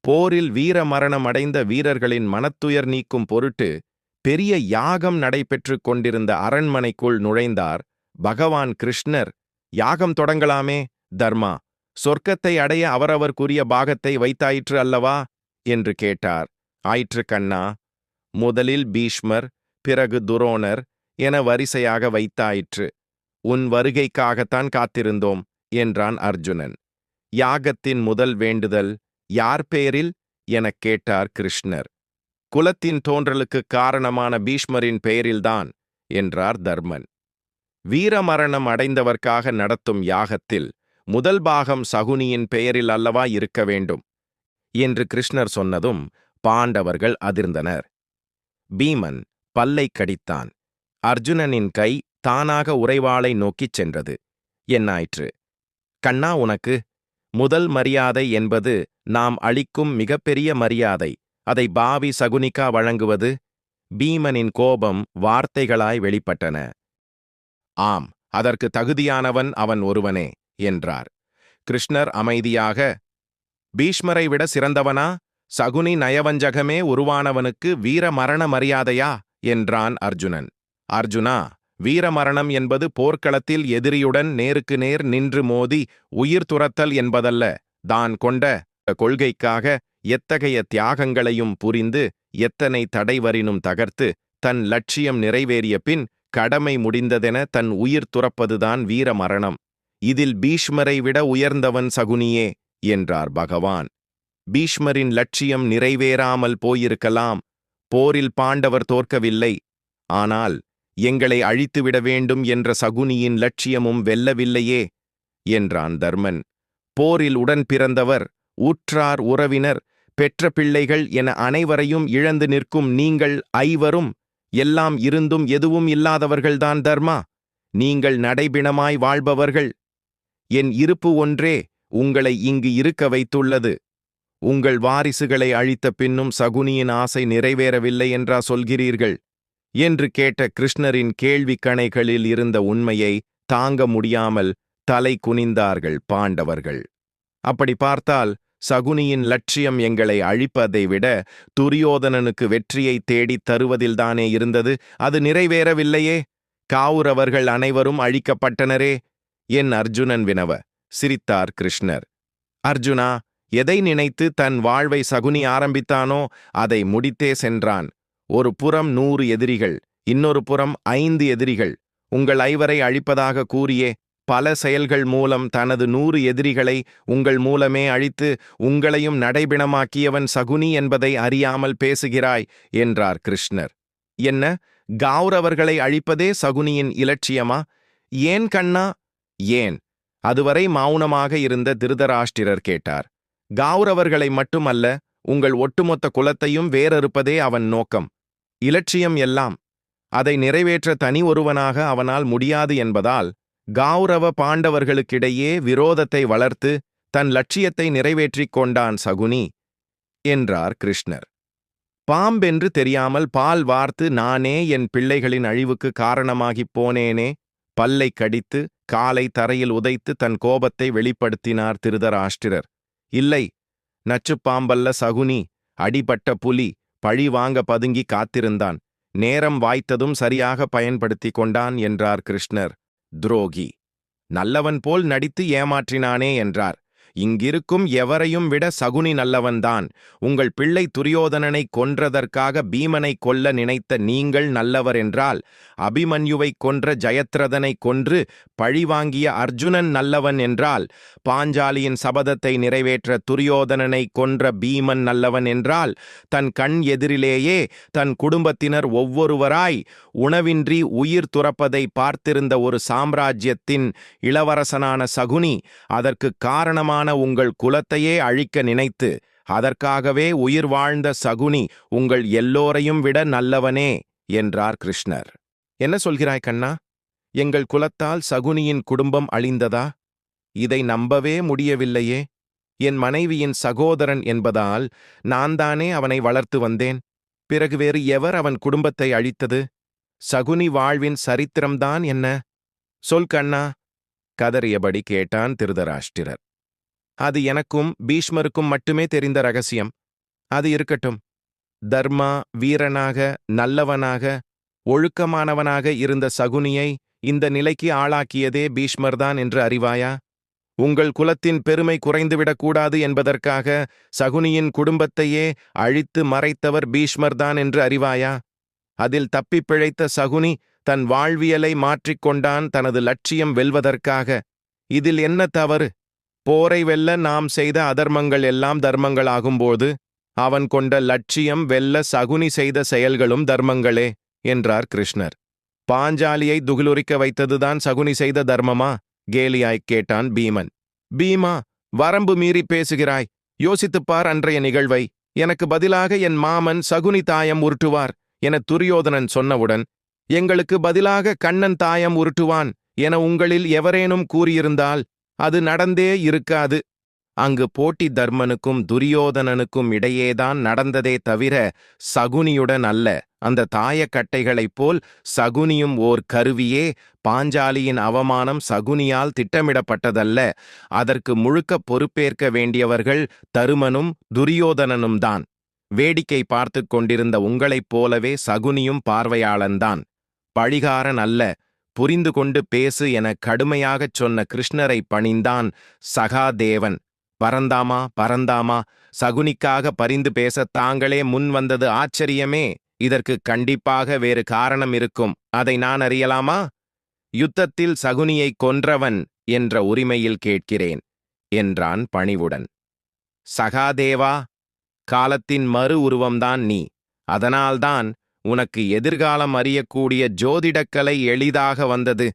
போரில் வீர மரணம் அடைந்த வீரர்களின் மனத்துயர் நீக்கும் பொருட்டு பெரிய யாகம் நடைபெற்றுக் கொண்டிருந்த அரண்மனைக்குள் நுழைந்தார் பகவான் கிருஷ்ணர். யாகம் தொடங்கலாமே தர்மா, சொர்க்கத்தை அடைய அவரவர்க்குரிய பாகத்தை வைத்தாயிற்று அல்லவா என்று கேட்டார். ஆயிற்று கண்ணா, முதலில் பீஷ்மர், பிறகு துரோணர் என வரிசையாக வைத்தாயிற்று. உன் வருகைக்காகத்தான் காத்திருந்தோம் என்றான் அர்ஜுனன். யாகத்தின் முதல் வேண்டுதல் யார் பேரில் எனக் கேட்டார் கிருஷ்ணர். குலத்தின் தோன்றலுக்குக் காரணமான பீஷ்மரின் பெயரில்தான் என்றார் தர்மன். வீரமரணம் அடைந்தவர்க்காக நடத்தும் யாகத்தில் முதல் பாகம் சகுனியின் பெயரில் அல்லவா இருக்க வேண்டும் என்று கிருஷ்ணர் சொன்னதும் பாண்டவர்கள் அதிர்ந்தனர். பீமன் பல்லை கடித்தான். அர்ஜுனனின் கை தானாக உறைவாளை நோக்கிச் சென்றது. என்னாயிற்று? கண்ணா, உனக்கு முதல் மரியாதை என்பது நாம் அளிக்கும் மிகப்பெரிய மரியாதை. அதை பாவி சகுனிக்கா வழங்குவது? பீமனின் கோபம் வார்த்தைகளாய் வெளிப்பட்டன. ஆம், அதற்கு தகுதியானவன் அவன் ஒருவனே என்றார். கிருஷ்ணர் அமைதியாக, பீஷ்மரை விட சிறந்தவனா? சகுனி நயவஞ்சகமே உருவானவனுக்கு வீர மரண மரியாதையா என்றான் அர்ஜுனன். அர்ஜுனா, வீரமரணம் என்பது போர்க்களத்தில் எதிரியுடன் நேருக்கு நேர் நின்று மோதி உயிர் துறத்தல் என்பதல்ல. தான் கொண்ட கொள்கைக்காக எத்தகைய தியாகங்களையும் புரிந்து எத்தனை தடைவரினும் தகர்த்து தன் லட்சியம் நிறைவேறிய பின் கடமை முடிந்ததென தன் உயிர் துறப்பதுதான் வீரமரணம். இதில் பீஷ்மரை விட உயர்ந்தவன் சகுனியே என்றார் பகவான். பீஷ்மரின் லட்சியம் நிறைவேறாமல் போயிருக்கலாம். போரில் பாண்டவர் தோற்கவில்லை. ஆனால் எங்களை அழித்துவிட வேண்டும் என்ற சகுனியின் லட்சியமும் வெல்லவில்லையே என்றான் தர்மன். போரில் உடன் பிறந்தவர், ஊற்றார், உறவினர், பெற்ற பிள்ளைகள் என அனைவரையும் இழந்து நிற்கும் நீங்கள் ஐவரும் எல்லாம் இருந்தும் எதுவும் இல்லாதவர்கள்தான் தர்மா. நீங்கள் நடைபிணமாய் வாழ்பவர்கள். என் இருப்பு ஒன்றே உங்களை இங்கு இருக்க வைத்துள்ளது. உங்கள் வாரிசுகளை அழித்த பின்னும் சகுனியின் ஆசை நிறைவேறவில்லை என்றா சொல்கிறீர்கள் என்று கேட்ட கிருஷ்ணரின் கேள்வி கணைகளில் இருந்த உண்மையை தாங்க முடியாமல் தலை குனிந்தார்கள் பாண்டவர்கள். அப்படி பார்த்தால் சகுனியின் லட்சியம் எங்களை அழிப்பதை விட துரியோதனனுக்கு வெற்றியை தேடித் தருவதில்தானே இருந்தது. அது நிறைவேறவில்லையே. கௌரவர்கள் அனைவரும் அழிக்கப்பட்டனரே என் அர்ஜுனன் வினவ சிரித்தார் கிருஷ்ணர். அர்ஜுனா, எதை நினைத்து தன் வாழ்வை சகுனி ஆரம்பித்தானோ அதை முடித்தே சென்றான். ஒரு புறம் 100 எதிரிகள், இன்னொரு புறம் 5 எதிரிகள். உங்கள் ஐவரை அழிப்பதாக கூறியே பல செயல்கள் மூலம் தனது 100 எதிரிகளை உங்கள் மூலமே அழித்து உங்களையும் நடைபிணமாக்கியவன் சகுனி என்பதை அறியாமல் பேசுகிறாய் என்றார் கிருஷ்ணர். என்ன, கௌரவர்களை அழிப்பதே சகுனியின் இலட்சியமா? ஏன் கண்ணா? ஏன்? அதுவரை மௌனமாக இருந்த திருதராஷ்டிரர் கேட்டார். கௌரவர்களை மட்டுமல்ல, உங்கள் ஒட்டுமொத்த குலத்தையும் வேறறுப்பதே அவன் நோக்கம். இலட்சியம் எல்லாம். அதை நிறைவேற்ற தனி ஒருவனாக அவனால் முடியாது என்பதால் கௌரவ பாண்டவர்களுக்கிடையே விரோதத்தை வளர்த்து தன் லட்சியத்தை நிறைவேற்றிக் கொண்டான் சகுனி என்றார் கிருஷ்ணர். பாம்பென்று தெரியாமல் பால் வார்த்து நானே என் பிள்ளைகளின் அழிவுக்கு காரணமாகிப் போனேனே. பல்லை கடித்து காலை தரையில் உதைத்து தன் கோபத்தை வெளிப்படுத்தினார் திருதராஷ்டிரர். இல்லை, நச்சுப்பாம்பல்ல சகுனி, அடிபட்ட புலி, பழி வாங்க பதுங்கி காத்திருந்தான். நேரம் வாய்த்ததும் சரியாக பயன்படுத்தி கொண்டான் என்றார் கிருஷ்ணர். துரோகி, நல்லவன் போல் நடித்து ஏமாற்றினானே என்றார். இங்கிருக்கும் எவரையும் விட சகுனி நல்லவன்தான். உங்கள் பிள்ளை துரியோதனனை கொன்றதற்காக பீமனை கொல்ல நினைத்த நீங்கள் நல்லவர் என்றால், அபிமன்யுவை கொன்ற ஜயத்ரதனை கொன்று பழிவாங்கிய அர்ஜுனன் நல்லவன் என்றால், பாஞ்சாலியின் சபதத்தை நிறைவேற்ற துரியோதனனை கொன்ற பீமன் நல்லவன் என்றால், தன் கண் எதிரிலேயே தன் குடும்பத்தினர் ஒவ்வொருவராய் உணவின்றி உயிர் துறப்பதை பார்த்திருந்த ஒரு சாம்ராஜ்யத்தின் இளவரசனான சகுனி, அதற்கு காரணமான உங்கள் குலத்தையே அழிக்க நினைத்து அதற்காகவே உயிர் வாழ்ந்த சகுனி உங்கள் எல்லோரையும் விட நல்லவனே என்றார் கிருஷ்ணர். என்ன சொல்கிறாய் கண்ணா? எங்கள் குலத்தால் சகுனியின் குடும்பம் அழிந்ததா? இதை நம்பவே முடியவில்லையே. என் மனைவியின் சகோதரன் என்பதால் நான் தானே அவனை வளர்த்து வந்தேன். பிறகு வேறு எவர் அவன் குடும்பத்தை அழித்தது? சகுனி வாழ்வின் சரித்திரம்தான் என்ன? சொல் கண்ணா, கதறியபடி கேட்டான் திருதராஷ்டிரர். அது எனக்கும் பீஷ்மருக்கும் மட்டுமே தெரிந்த ரகசியம். அது இருக்கட்டும். தர்மா வீரனாக, நல்லவனாக, ஒழுக்கமானவனாக இருந்த சகுனியை இந்த நிலைக்கு ஆளாக்கியதே பீஷ்மர்தான் என்று அறிவாயா? உங்கள் குலத்தின் பெருமை குறைந்துவிடக்கூடாது என்பதற்காக சகுனியின் குடும்பத்தையே அழித்து மறைத்தவர் பீஷ்மர்தான் என்று அறிவாயா? அதில் தப்பிப் பிழைத்த சகுனி தன் வாழ்வியலை மாற்றிக்கொண்டான் தனது லட்சியம் வெல்வதற்காக. இதில் என்ன தவறு? போரை வெல்ல நாம் செய்த அதர்மங்கள் எல்லாம் தர்மங்களாகும்போது அவன் கொண்ட லட்சியம் வெல்ல சகுனி செய்த செயல்களும் தர்மங்களே என்றார் கிருஷ்ணர். பாஞ்சாலியை துகிலுரிக்க வைத்ததுதான் சகுனி செய்த தர்மமா? கேலியாய்க் கேட்டான் பீமன். பீமா, வரம்பு மீறி பேசுகிறாய். யோசித்துப்பார் அன்றைய நிகழ்வை. எனக்கு பதிலாக என் மாமன் சகுனி தாயம் உருட்டுவார் என துரியோதனன் சொன்னவுடன், எங்களுக்கு பதிலாக கண்ணன் தாயம் உருட்டுவான் என உங்களில் எவரேனும் கூறியிருந்தால் அது நடந்தே இருக்காது. அங்கு போட்டி தர்மனுக்கும் துரியோதனனுக்கும் இடையேதான் நடந்ததே தவிர சகுனியுடன் அல்ல. அந்த தாயக்கட்டைகளைப் போல் சகுனியும் ஓர் கருவியே. பாஞ்சாலியின் அவமானம் சகுனியால் திட்டமிடப்பட்டதல்ல. அதற்கு முழுக்க பொறுப்பேற்க வேண்டியவர்கள் தருமனும் துரியோதனனும் தான். வேடிக்கை பார்த்து கொண்டிருந்த உங்களைப் போலவே சகுனியும் பார்வையாளன்தான், பழிகாரன் அல்ல. புரிந்து கொண்டு பேசு என கடுமையாகச் சொன்ன கிருஷ்ணரை பணிந்தான் சகாதேவன். பரந்தாமா, பரந்தாமா, சகுனிக்காக பரிந்து பேச தாங்களே முன் வந்தது ஆச்சரியமே. இதற்கு கண்டிப்பாக வேறு காரணம் இருக்கும். அதை நான் அறியலாமா? யுத்தத்தில் சகுனியை கொன்றவன் என்ற உரிமையில் கேட்கிறேன் என்றான் பணிவுடன். சகாதேவா, காலத்தின் மறு உருவம்தான் நீ. அதனால்தான் உனக்கு எதிர்காலம் அறியக்கூடிய ஜோதிடக்கலை எளிதாக வந்தது.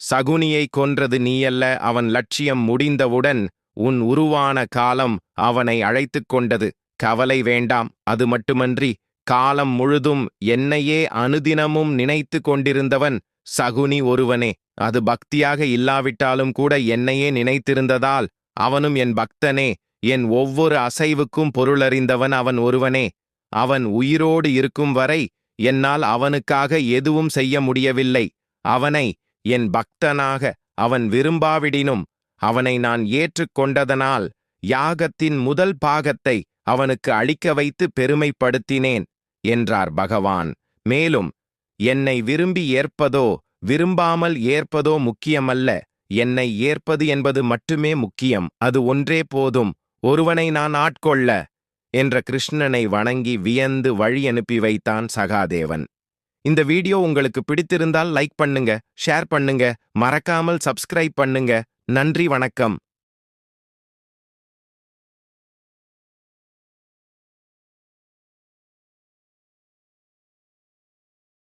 சகுனியை கொன்றது நீயல்ல. அவன் லட்சியம் முடிந்தவுடன் உன் உருவான காலம் அவனை அழைத்துக் கொண்டது. கவலை வேண்டாம். அது மட்டுமன்றி காலம் முழுதும் என்னையே அனுதினமும் நினைத்து கொண்டிருந்தவன் சகுனி ஒருவனே. அது பக்தியாக இல்லாவிட்டாலும் கூட என்னையே நினைத்திருந்ததால் அவனும் என் பக்தனே. என் ஒவ்வொரு அசைவுக்கும் பொருளறிந்தவன் அவன் ஒருவனே. அவன் உயிரோடு இருக்கும் வரை என்னால் அவனுக்காக எதுவும் செய்ய முடியவில்லை. அவனை என் பக்தனாக அவன் விரும்பாவிடினும் அவனை நான் ஏற்றுக்கொண்டதனால் யாகத்தின் முதல் பாகத்தை அவனுக்கு அளிக்க வைத்து பெருமைப்படுத்தினேன் என்றார் பகவான். மேலும், என்னை விரும்பி ஏற்பதோ விரும்பாமல் ஏற்பதோ முக்கியமல்ல. என்னை ஏற்பது என்பது மட்டுமே முக்கியம். அது ஒன்றே போதும். ஒருவனை நான் ஆட்கொள்ள என்ற கிருஷ்ணனை வணங்கி வியந்து வழி அனுப்பி வைத்தான் சகாதேவன். இந்த வீடியோ உங்களுக்கு பிடித்திருந்தால் லைக் பண்ணுங்க, ஷேர் பண்ணுங்க, மறக்காமல் சப்ஸ்கிரைப் பண்ணுங்க. நன்றி, வணக்கம்.